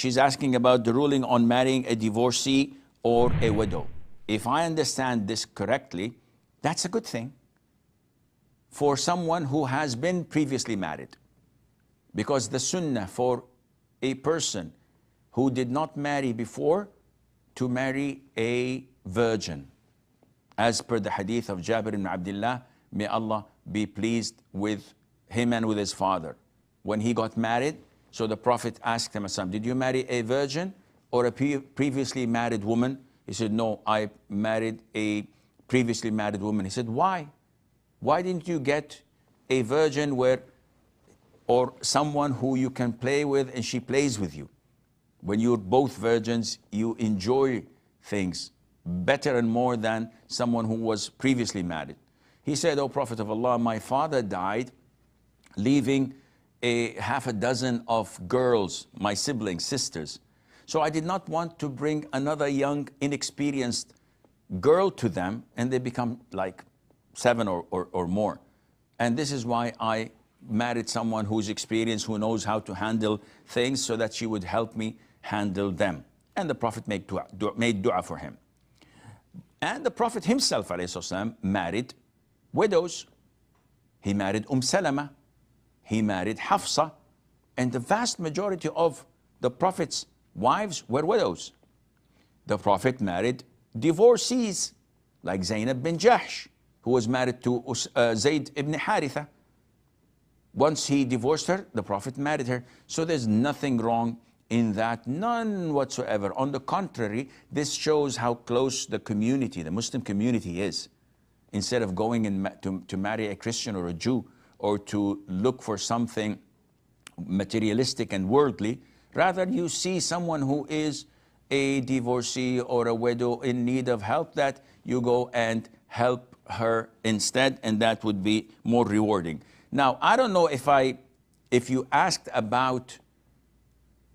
She's asking about the ruling on marrying a divorcee or a widow. If I understand this correctly, that's a good thing for someone who has been previously married. Because the sunnah for a person who did not marry before to marry a virgin, as per the hadith of Jabir ibn Abdullah, may Allah be pleased with him and with his father. When he got married, so the Prophet asked him, did you marry a virgin or a previously married woman? He said, no, I married a previously married woman. He said, why? Why didn't you get a virgin or someone who you can play with and she plays with you? When you're both virgins, you enjoy things better and more than someone who was previously married. He said, O Prophet of Allah, my father died, leaving half a dozen of girls, my siblings, sisters. So I did not want to bring another young, inexperienced girl to them, and they become like 7 or more. And this is why I married someone who's experienced, who knows how to handle things, so that she would help me handle them. And the Prophet made dua for him. And the Prophet himself, ﷺ, married widows. He married Salama. He married Hafsa. And the vast majority of the Prophet's wives were widows. The Prophet married divorcees, like Zainab bin Jahsh, who was married to Zayd ibn Haritha. Once he divorced her, the Prophet married her. So there's nothing wrong in that, none whatsoever. On the contrary, this shows how close the community, the Muslim community is. Instead of going to marry a Christian or a Jew, or to look for something materialistic and worldly, rather you see someone who is a divorcee or a widow in need of help, that you go and help her instead, and that would be more rewarding. Now, I don't know if you asked about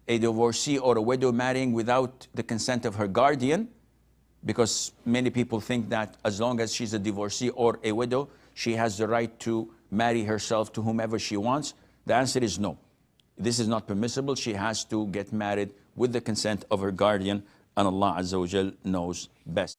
a divorcee or a widow marrying without the consent of her guardian, because many people think that as long as she's a divorcee or a widow, she has the right to marry herself to whomever she wants. The answer is no. This is not permissible. She has to get married with the consent of her guardian, and Allah Azza wa Jal knows best.